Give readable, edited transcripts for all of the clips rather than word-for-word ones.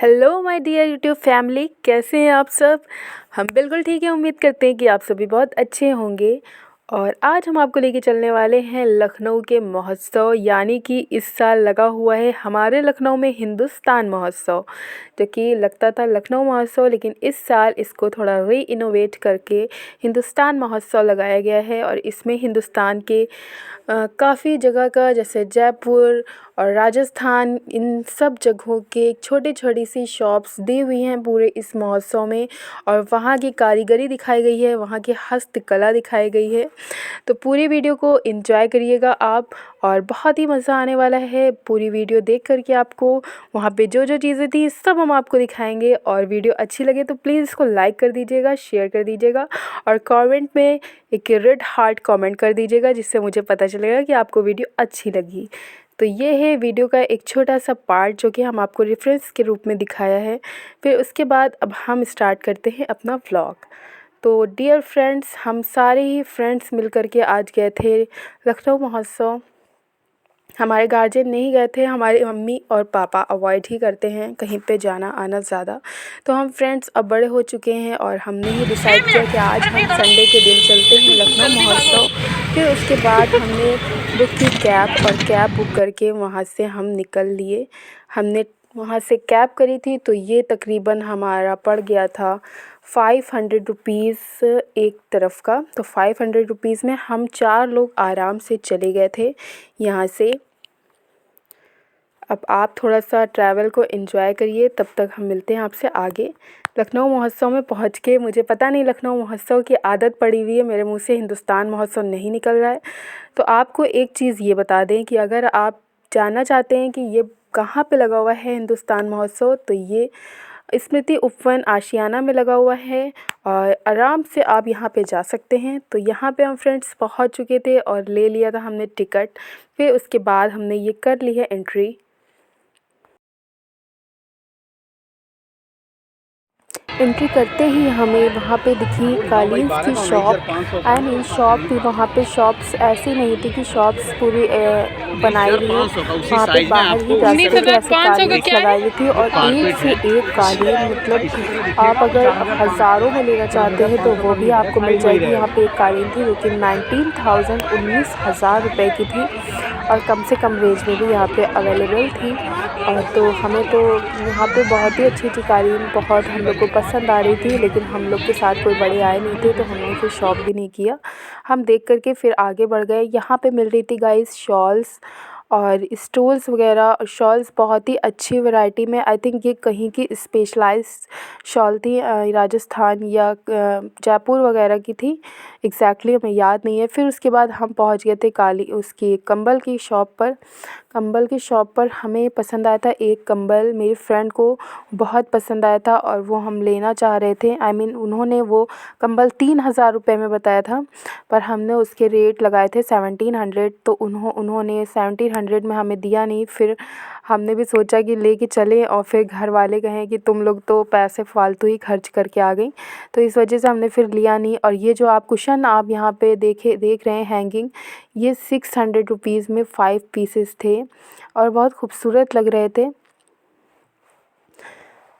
Hello my dear YouTube family, कैसे हैं आप सब। हम बिल्कुल ठीक है। उम्मीद करते हैं कि आप सभी बहुत अच्छे होंगे। और आज हम आपको लेके चलने वाले हैं लखनऊ के महोत्सव, यानी कि इस साल लगा हुआ है हमारे लखनऊ में हिंदुस्तान महोत्सव, जो कि लगता था लखनऊ महोत्सव, लेकिन इस साल इसको थोड़ा रीइनोवेट करके हिंदुस्तान महोत्सव लगाया गया है। और इसमें हिंदुस्तान के काफ़ी जगह का, जैसे जयपुर और राजस्थान, इन सब जगहों के छोटी छोटी सी शॉप्स दी हुई हैं पूरे इस महोत्सव में। और वहाँ की कारीगरी दिखाई गई है, वहाँ की हस्तकला दिखाई गई है। तो पूरी वीडियो को एंजॉय करिएगा आप, और बहुत ही मज़ा आने वाला है पूरी वीडियो देख करके। आपको वहाँ पे जो जो चीज़ें थी सब हम आपको दिखाएंगे। और वीडियो अच्छी लगे तो प्लीज़ इसको लाइक कर दीजिएगा, शेयर कर दीजिएगा, और कमेंट में एक रेड हार्ट कमेंट कर दीजिएगा, जिससे मुझे पता चलेगा कि आपको वीडियो अच्छी लगी। तो ये है वीडियो का एक छोटा सा पार्ट जो कि हम आपको रेफरेंस के रूप में दिखाया है। फिर उसके बाद अब हम स्टार्ट करते हैं अपना व्लॉग। तो डियर फ्रेंड्स, हम सारे ही फ्रेंड्स मिल कर के आज गए थे लखनऊ महोत्सव। हमारे गार्जियन नहीं गए थे, हमारे मम्मी और पापा अवॉइड ही करते हैं कहीं पे जाना आना ज़्यादा। तो हम फ्रेंड्स अब बड़े हो चुके हैं और हमने ही डिसाइड किया कि आज हम संडे के दिन चलते हैं लखनऊ महोत्सव। फिर उसके बाद हमने बुक की कैब, और कैब बुक करके वहाँ से हम निकल लिए। हमने वहाँ से कैब करी थी, तो ये तकरीबन हमारा पड़ गया था 500 रुपीज़ एक तरफ का। तो 500 रुपीज़ में हम 4 लोग आराम से चले गए थे यहाँ से। अब आप थोड़ा सा ट्रैवल को एंजॉय करिए, तब तक हम मिलते हैं आपसे आगे। लखनऊ महोत्सव में पहुंच के मुझे पता नहीं लखनऊ महोत्सव की आदत पड़ी हुई है, मेरे मुंह से हिंदुस्तान महोत्सव नहीं निकल रहा है। तो आपको एक चीज़ ये बता दें कि अगर आप जानना चाहते हैं कि ये कहाँ पे लगा हुआ है हिंदुस्तान महोत्सव, तो ये स्मृति उपवन आशियाना में लगा हुआ है, और आराम से आप यहाँ पे जा सकते हैं। तो यहाँ पे हम फ्रेंड्स पहुँच चुके थे और ले लिया था हमने टिकट। फिर उसके बाद हमने ये कर ली है एंट्री। एंट्री करते ही हमें वहाँ पे दिखी कालीन्स की शॉप। आई मीन शॉप भी, वहाँ पे शॉप्स ऐसी नहीं थी कि शॉप्स पूरी बनाई हुई हैं। वहाँ पे बाहर ही रास्ते पे ऐसे कालीन्स लगाई हुई थी, और एक से एक कालीन, मतलब आप अगर हज़ारों में लेना चाहते हैं तो वो भी आपको मिल जाएगी। यहाँ पे एक कालीन थी जो कि 19,000 रुपये की थी, और कम से कम रेंज में भी यहाँ पे अवेलेबल थी। और तो हमें तो यहाँ पे बहुत ही अच्छी अच्छी कालीन बहुत हम लोग को पसंद आ रही थी, लेकिन हम लोग के साथ कोई बड़े आए नहीं थे, तो हमने फिर शॉप भी नहीं किया। हम देख करके फिर आगे बढ़ गए। यहाँ पे मिल रही थी गाइस शॉल्स और स्टूल्स वगैरह, और शॉल्स बहुत ही अच्छी वैरायटी में। आई थिंक ये कहीं की स्पेशलाइज्ड शॉल थी, राजस्थान या जयपुर वगैरह की थी। एग्जैक्टली हमें याद नहीं है। फिर उसके बाद हम पहुँच गए थे उसकी कंबल की शॉप पर। कंबल की शॉप पर हमें पसंद आया था एक कंबल, मेरी फ्रेंड को बहुत पसंद आया था, और वो हम लेना चाह रहे थे। आई मीन उन्होंने वो कंबल 3,000 रुपये में बताया था, पर हमने उसके रेट लगाए थे 1700। तो उन्होंने 1700 में हमें दिया नहीं। फिर हमने भी सोचा कि लेके चलें, और फिर घर वाले कहें कि तुम लोग तो पैसे फालतू ही खर्च करके आ गई, तो इस वजह से हमने फिर लिया नहीं। और ये जो आप कुशन आप यहाँ पे देख रहे हैं हैंगिंग, ये 600 रुपीज़ में 5 पीसेस थे, और बहुत खूबसूरत लग रहे थे।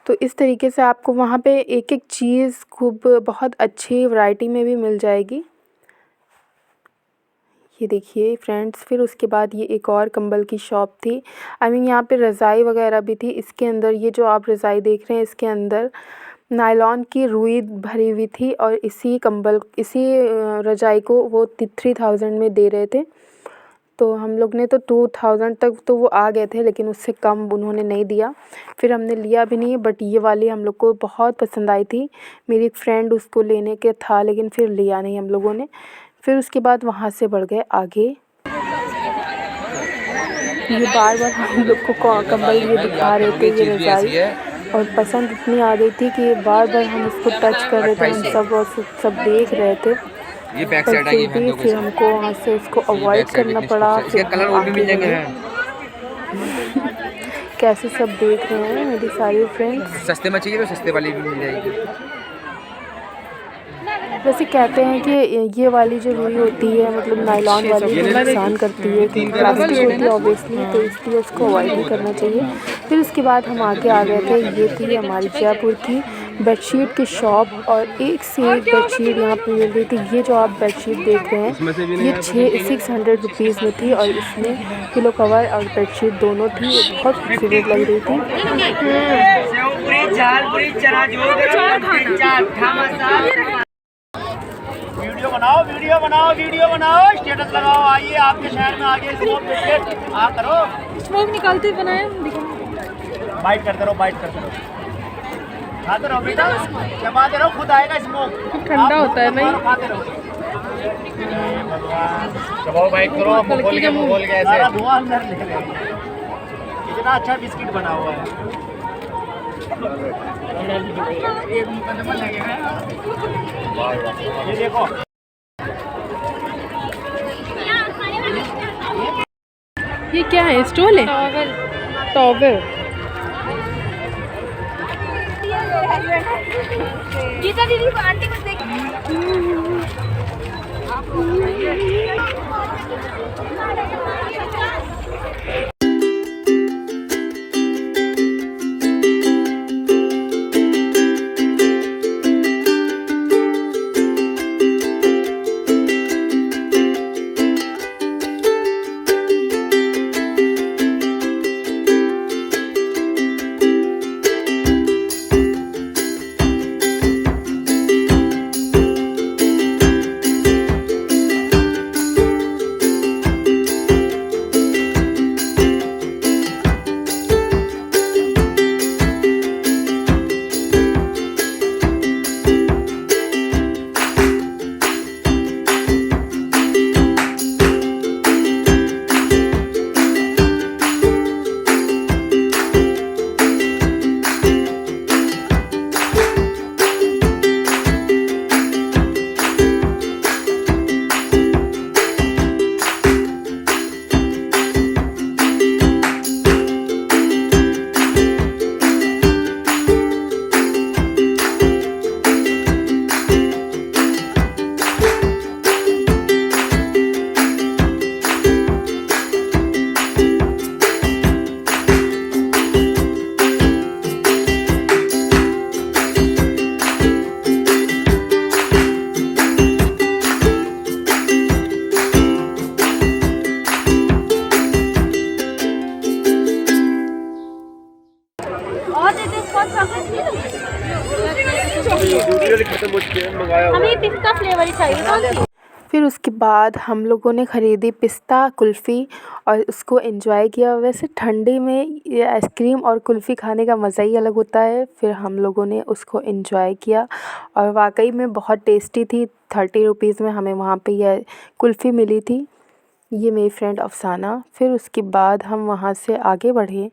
तो इस तरीके से आपको वहाँ पे एक एक चीज़ खूब बहुत अच्छी वैरायटी में भी मिल जाएगी। ये देखिए फ्रेंड्स, फिर उसके बाद ये एक और कंबल की शॉप थी। आई मीन यहाँ पे रज़ाई वगैरह भी थी। इसके अंदर ये जो आप रज़ाई देख रहे हैं, इसके अंदर नायलॉन की रुई भरी हुई थी, और इसी रज़ाई को वो 3000 में दे रहे थे। तो हम लोग ने तो 2000 तक तो वो आ गए थे, लेकिन उससे कम उन्होंने नहीं दिया। फिर हमने लिया भी नहीं। बट ये वाली हम लोग को बहुत पसंद आई थी। मेरी एक फ्रेंड उसको लेने के था, लेकिन फिर लिया नहीं हम लोगों ने। फिर उसके बाद वहाँ से बढ़ गए आगे। ये बार बार हम लोग को कंबल ये दिखा रहे थे, ये रज़ाई, और पसंद इतनी आ गई थी कि बार बार हम उसको टच कर रहे थे, हम सब और सब देख रहे थे। ये बैक पर साइड फिर भी फिर हमको वहाँ से उसको अवॉइड करना पड़ा। इसके कलर और भी मिल जाएंगे हैं। कैसे सब देख रहे हैं मेरी सारी फ्रेंड्स। सस्ते में चाहिए तो सस्ते वाली भी मिल जाएगी। वैसे कहते हैं कि ये वाली जो रुई होती है मतलब नायलॉन वाली वो नुकसान करती है, क्योंकि प्लास्टिक होती है ऑब्वियसली, तो इसलिए उसको अवॉइड नहीं करना चाहिए। फिर उसके बाद हम आगे आ गए थे, ये थी हमारी जयपुर की बेडशीट की शॉप और एक से एक बेडशीट यहाँ पे मिल रही थी। ये जो आप बेडशीट देख रहे हैं ये 600 रुपीज़ में थी और इसमें पिलो कवर और बेडशीट दोनों थी, ये बहुत खूबसूरत लग रही थी। वीडियो बनाओ, स्टेटस लगाओ, आइए आपके शहर में आगे स्मोक बिस्किट आ करो, स्मोक निकालते बनाया, बाइट करते रहो, बाइट करते रहो, खाते रहो बेटा, चबाते रहो, खुद आएगा स्मोक, ठंडा होता है नहीं, खाते रहो, चबाओ, बाइट करो, बोल के ऐसे धुआं अंदर ले रहे हैं। कितना अच्छा बिस्किट बना हुआ है, ये देखो, ये क्या है, स्टूल है, टॉवल। गीता दीदी को आंटी को देख हमें पिस्ता फ्लेवर ही चाहिए। फिर उसके बाद हम लोगों ने ख़रीदी पिस्ता कुल्फ़ी और उसको एंजॉय किया। वैसे ठंडी में ये आइसक्रीम और कुल्फ़ी खाने का मज़ा ही अलग होता है। फिर हम लोगों ने उसको एंजॉय किया और वाकई में बहुत टेस्टी थी। 30 रुपीज़ में हमें वहाँ पे यह कुल्फ़ी मिली थी। ये मेरी फ्रेंड अफ़साना। फिर उसके बाद हम वहाँ से आगे बढ़े।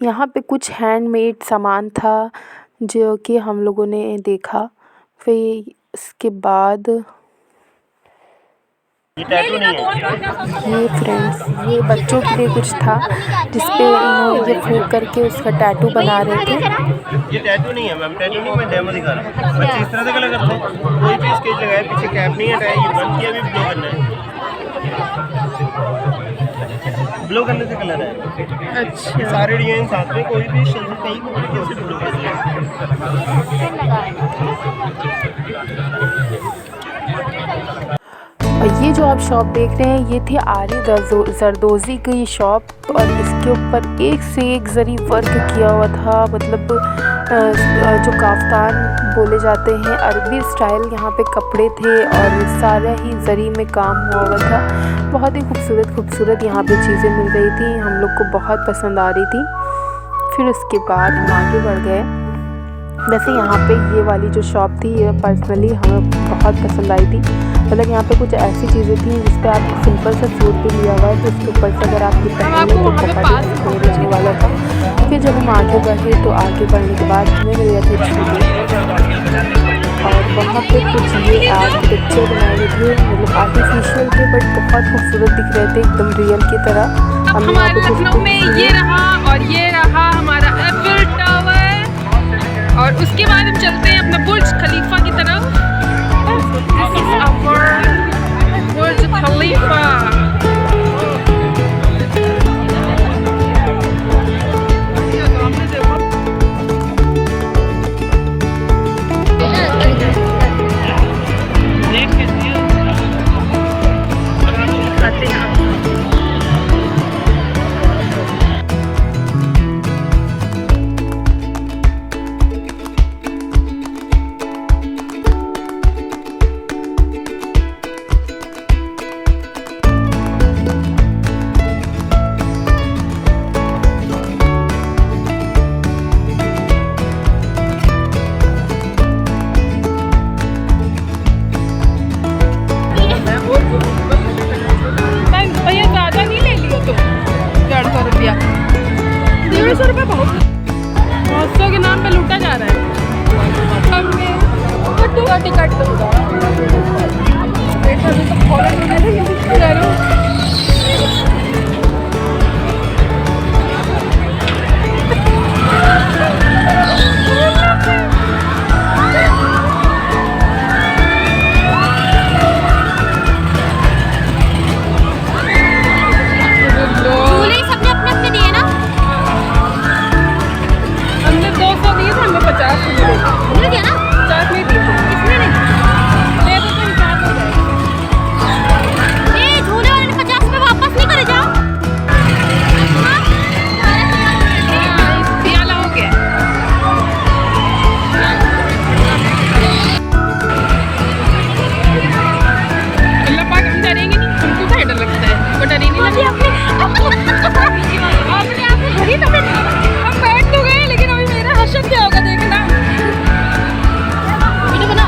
यहाँ पे कुछ हैंडमेड सामान था जो कि हम लोगों ने देखा। फिर इसके बाद ये टैटू नहीं है, ये फ्रेंड्स ये बच्चों के लिए कुछ था जिस पे इन्होंने ये फूंक करके उसका टैटू बना रहे थे। ये टैटू नहीं है मैम, टैटू नहीं, मैं डेमो दिखा रहा हूँ। बच्चे इस तरह से कलर करते हैं, कोई भी स्केच लगाया, पीछे कैप नहीं हटाया, ये बंद किया, भी ब्लो करना है, ब्लो करने से कलर है। अच्छा, सारे डिजाइन साथ में, कोई भी शेड नहीं, कोई भी ब्लो करना है। और ये जो आप शॉप देख रहे हैं ये थी आरी जरदोज़ी की शॉप और इसके ऊपर एक से एक जरी वर्क किया हुआ था। मतलब जो काफ्तान बोले जाते हैं अरबी स्टाइल यहाँ पे कपड़े थे और सारा ही जरी में काम हुआ था। बहुत ही खूबसूरत यहाँ पे चीज़ें मिल रही थी, हम लोग को बहुत पसंद आ रही थी। फिर उसके बाद हम आगे बढ़ गए। वैसे यहाँ पे ये वाली जो शॉप थी ये पर्सनली हमें बहुत पसंद आई थी। मतलब यहाँ पे कुछ ऐसी चीज़ें थी जिस पे आप सिंपल सा सूट भी लिया हुआ है तो उसके ऊपर से अगर आप पहन लें तो बहुत ही अच्छे वाला था। फिर जब हम आगे बढ़े तो आगे बढ़ने के बाद हमें मिल गए थे झूले और वहाँ पे कुछ ये आर्किटेक्चर बनाए हुए थे, मतलब आर्टिफिशियल थे बट बहुत खूबसूरत दिख रहे थे, एकदम रियल की तरह। अब हमारे लखनऊ में ये रहा और ये रहा हमारा एफिल टावर और उसके बाद हम चलते हैं अपना बुर्ज खलीफा की तरफ। का टिकट दूंगा। अभी तो फॉरेन में झूले सबने अपने अपने दिए ना? हमने 200 दिए थे, हमें 50 मिले। मिल गया ना? 50 नहीं दिए थे। किसने नहीं? दे दो तो हिसाब हो जाएगा। ए झूले वाले ने 50 में वापस नहीं करे जाओ। ये वाला हो गया। अल्लाह पाक हम डरेंगे नहीं, हमको क्या डर लगता है, वो डरेंगे नहीं। अपने आप में घड़ी तो हम बैठ तो गए, लेकिन अभी मेरा हशर क्या होगा देखना। वीडियो बना।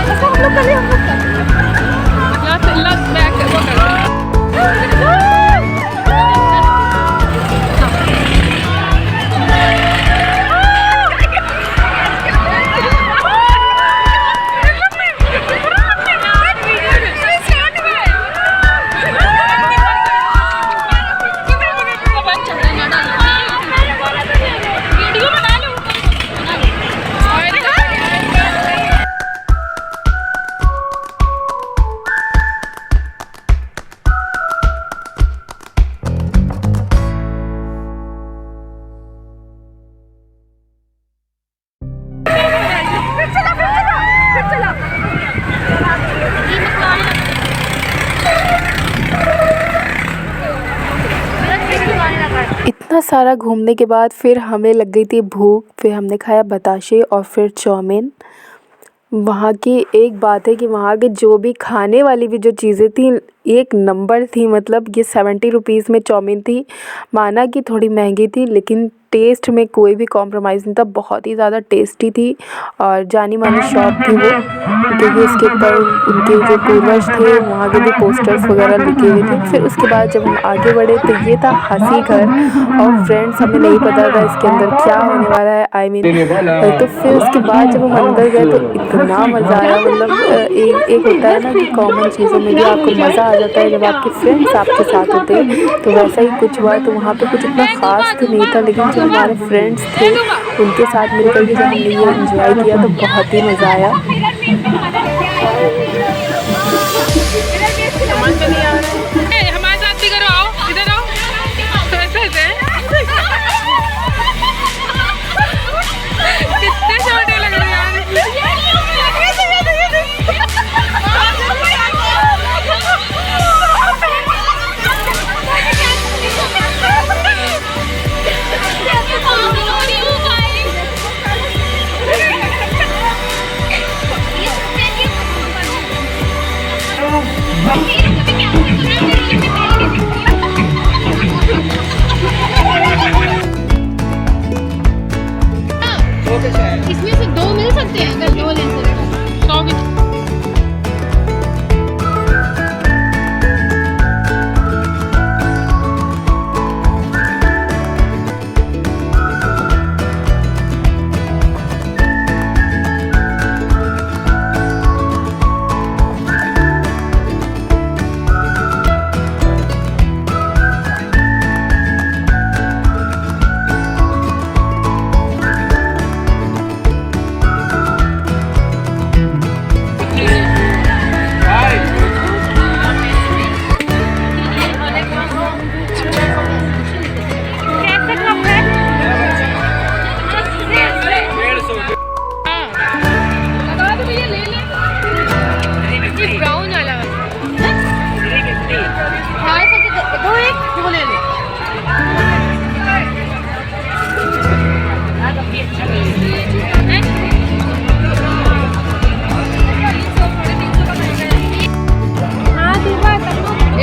ऐसा हम लोग कर रहे हैं, हम लोग कर रहे हैं। लास्ट बैक वो कर वीडियो बना लो। इतना सारा घूमने के बाद फिर हमें लग गई थी भूख। फिर हमने खाया बताशे और फिर चाउमीन। वहाँ की एक बात है कि वहाँ के जो भी खाने वाली भी जो चीज़ें थी एक नंबर थी। मतलब ये 70 रुपीज़ में चाउमीन थी। माना कि थोड़ी महंगी थी, लेकिन टेस्ट में कोई भी कॉम्प्रोमाइज़ नहीं था। बहुत ही ज़्यादा टेस्टी थी और जानी मानी शॉप थी वो, क्योंकि उसके ऊपर उनके जो पूर्वज थे वहाँ के भी पोस्टर्स वगैरह लिखे हुए थे। फिर उसके बाद जब हम आगे बढ़े तो ये था हंसी घर और फ्रेंड्स। हमें नहीं पता था इसके अंदर क्या होने वाला है, आई मीन। तो फिर उसके बाद जब हम अंदर गए तो इतना मज़ा आया। मतलब एक होता है ना कि कॉमन चीज़ों में भी आपको मज़ा आ जाता है जब आपके फ्रेंड्स आपके साथ होते हैं। तो वैसा ही कुछ हुआ। तो वहाँ पे कुछ इतना ख़ास तो नहीं था, लेकिन जो हमारे फ्रेंड्स थे उनके साथ मिलकर के जब हमने ये एंजॉय किया तो बहुत ही मज़ा आया। हमारे साथ भी करो, आओ इधर आओ। कितने छोटे लग रहे हैं इसमें से 2 मिल सकते हैं अगर 2 लेते हैं। 100 की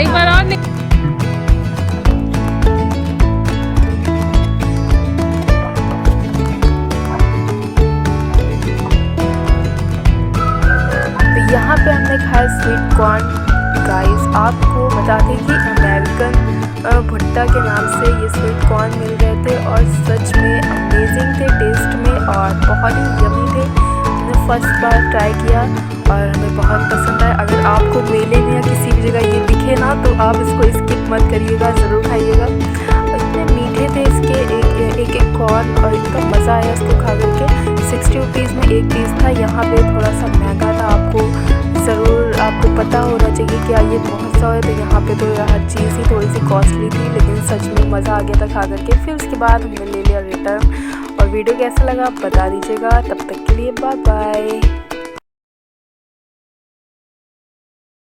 एक बार और यहाँ पे हमने खाया स्वीट कॉर्न। गाइस आपको बता दें कि अमेरिकन भुट्टा के नाम से ये स्वीट कॉर्न मिल रहे थे और सच में अमेजिंग थे टेस्ट में और बहुत ही यमी थे। हमने फर्स्ट बार ट्राई किया और हमें बहुत पसंद आया। अगर आपको मेले में या किसी भी जगह ये दिखे ना तो आप इसको स्किप मत करिएगा, ज़रूर खाइएगा। इतने मीठे थे इसके एक कॉर्न और इतना मज़ा आया इसको खा करके। 60 रुपीज़ में एक पीस था, यहाँ पे थोड़ा सा महंगा था। आपको पता होना चाहिए कि ये महोत्सव है तो यहाँ पे तो हर चीज़ ही थोड़ी सी कॉस्टली थी, लेकिन सच में मज़ा आ गया था खा करके। फिर उसके बाद हमने ले लिया रिटर्न। और वीडियो कैसा लगा आप बता दीजिएगा। तब तक के लिए बाय बाय।